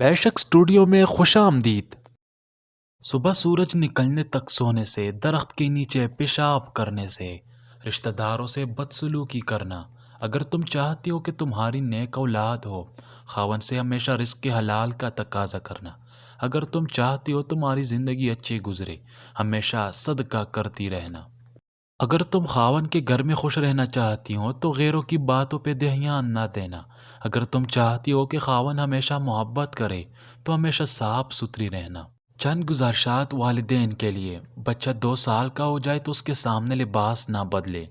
بیشک اسٹوڈیو میں خوش آمدید۔ صبح سورج نکلنے تک سونے سے، درخت کے نیچے پیشاب کرنے سے، رشتہ داروں سے بدسلوکی کرنا، اگر تم چاہتی ہو کہ تمہاری نیک اولاد ہو، خاوند سے ہمیشہ رزق حلال کا تقاضا کرنا، اگر تم چاہتی ہو تمہاری زندگی اچھی گزرے، ہمیشہ صدقہ کرتی رہنا، اگر تم خاوند کے گھر میں خوش رہنا چاہتی ہو تو غیروں کی باتوں پہ دھیان نہ دینا، اگر تم چاہتی ہو کہ خاوند ہمیشہ محبت کرے تو ہمیشہ صاف ستھری رہنا۔ چند گزارشات والدین کے لیے: بچہ 2 سال کا ہو جائے تو اس کے سامنے لباس نہ بدلے،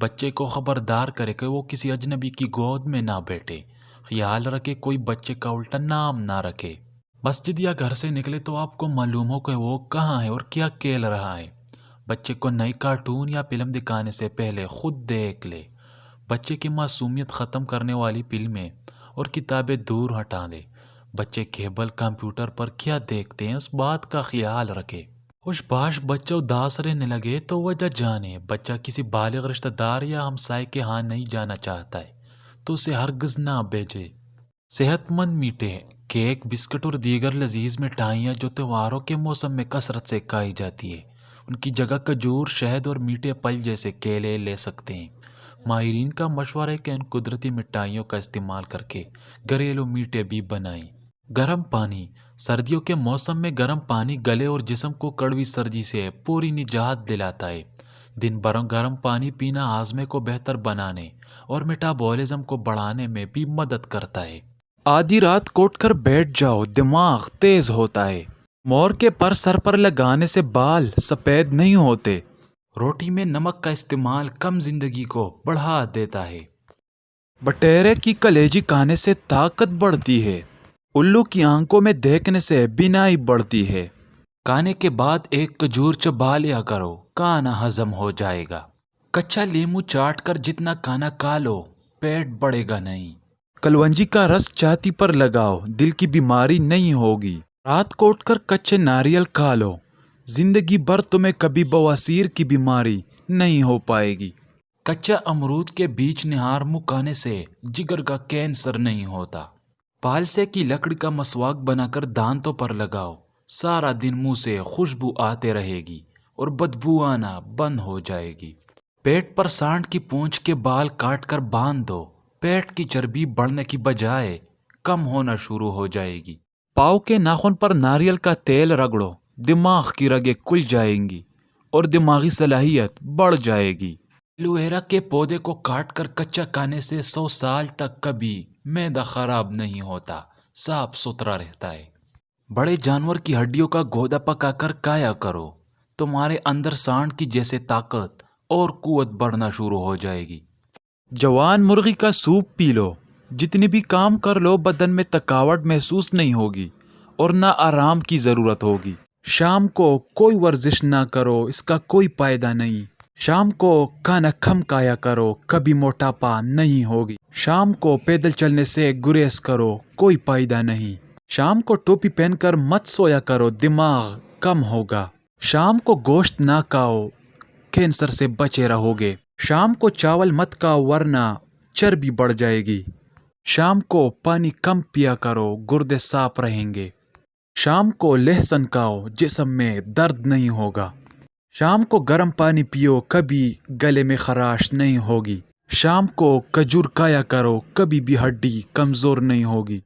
بچے کو خبردار کرے کہ وہ کسی اجنبی کی گود میں نہ بیٹھے، خیال رکھے کوئی بچے کا الٹا نام نہ رکھے، مسجد یا گھر سے نکلے تو آپ کو معلوم ہو کہ وہ کہاں ہے اور کیا کھیل رہا ہے، بچے کو نئی کارٹون یا فلم دکھانے سے پہلے خود دیکھ لے، بچے کی معصومیت ختم کرنے والی فلمیں اور کتابیں دور ہٹا دے، بچے کیبل کمپیوٹر پر کیا دیکھتے ہیں اس بات کا خیال رکھے، خوش باش بچہ اداس رہنے لگے تو وجہ جانے، بچہ کسی بالغ رشتہ دار یا ہمسائے کے ہاں نہیں جانا چاہتا ہے تو اسے ہرگز نہ بھیجے۔ صحت مند میٹھے، کیک، بسکٹ اور دیگر لذیذ مٹھائیاں جو تہواروں کے موسم میں کثرت سے کھائی جاتی ہے، ان کی جگہ کھجور، شہد اور میٹھے پھل جیسے کیلے لے سکتے ہیں۔ ماہرین کا مشورہ ہے کہ ان قدرتی مٹھائیوں کا استعمال کر کے گھریلو میٹھے بھی بنائیں۔ گرم پانی، سردیوں کے موسم میں گرم پانی گلے اور جسم کو کڑوی سردی سے پوری نجات دلاتا ہے۔ دن بھر گرم پانی پینا ہاضمے کو بہتر بنانے اور میٹابولزم کو بڑھانے میں بھی مدد کرتا ہے۔ آدھی رات کو اٹھ کر بیٹھ جاؤ، دماغ تیز ہوتا ہے۔ مور کے پر سر پر لگانے سے بال سفید نہیں ہوتے۔ روٹی میں نمک کا استعمال کم زندگی کو بڑھا دیتا ہے۔ بٹیرے کی کلیجی کھانے سے طاقت بڑھتی ہے۔ الو کی آنکھوں میں دیکھنے سے بینائی بڑھتی ہے۔ کھانے کے بعد ایک کھجور چبا لیا کرو، کھانا ہضم ہو جائے گا۔ کچا لیمو چاٹ کر جتنا کھانا کھا لو، پیٹ بڑھے گا نہیں۔ کلونجی کا رس چھاتی پر لگاؤ، دل کی بیماری نہیں ہوگی۔ رات کو اٹھ کر کچے ناریل کھا لو، زندگی بھر تمہیں کبھی بواسیر کی بیماری نہیں ہو پائے گی۔ کچا امرود کے بیج نہار منہ کھانے سے جگر کا کینسر نہیں ہوتا۔ پالسے کی لکڑی کا مسواک بنا کر دانتوں پر لگاؤ، سارا دن منہ سے خوشبو آتے رہے گی اور بدبو آنا بند ہو جائے گی۔ پیٹ پر سانڈ کی پونچھ کے بال کاٹ کر باندھ دو، پیٹ کی چربی بڑھنے کی بجائے کم ہونا شروع ہو جائے گی۔ پاؤں کے ناخن پر ناریل کا تیل رگڑو، دماغ کی رگیں کھل جائیں گی اور دماغی صلاحیت بڑھ جائے گی۔ ایلوویرا کے پودے کو کاٹ کر کچا کھانے سے 100 سال تک کبھی معدہ خراب نہیں ہوتا، صاف ستھرا رہتا ہے۔ بڑے جانور کی ہڈیوں کا گودا پکا کر کھایا کرو، تمہارے اندر سانڈ کی جیسے طاقت اور قوت بڑھنا شروع ہو جائے گی۔ جوان مرغی کا سوپ پی لو، جتنی بھی کام کر لو بدن میں تھکاوٹ محسوس نہیں ہوگی اور نہ آرام کی ضرورت ہوگی۔ شام کو کوئی ورزش نہ کرو، اس کا کوئی فائدہ نہیں۔ شام کو کھانا کم کھایا کرو، کبھی موٹاپا نہیں ہوگی۔ شام کو پیدل چلنے سے گریز کرو، کوئی فائدہ نہیں۔ شام کو ٹوپی پہن کر مت سویا کرو، دماغ کم ہوگا۔ شام کو گوشت نہ کھاؤ، کینسر سے بچے رہو گے۔ شام کو چاول مت کھاؤ ورنہ چربی بڑھ جائے گی۔ شام کو پانی کم پیا کرو، گردے صاف رہیں گے۔ شام کو لہسن کھاؤ، جسم میں درد نہیں ہوگا۔ شام کو گرم پانی پیو، کبھی گلے میں خراش نہیں ہوگی۔ شام کو کھجور کھایا کرو، کبھی بھی ہڈی کمزور نہیں ہوگی۔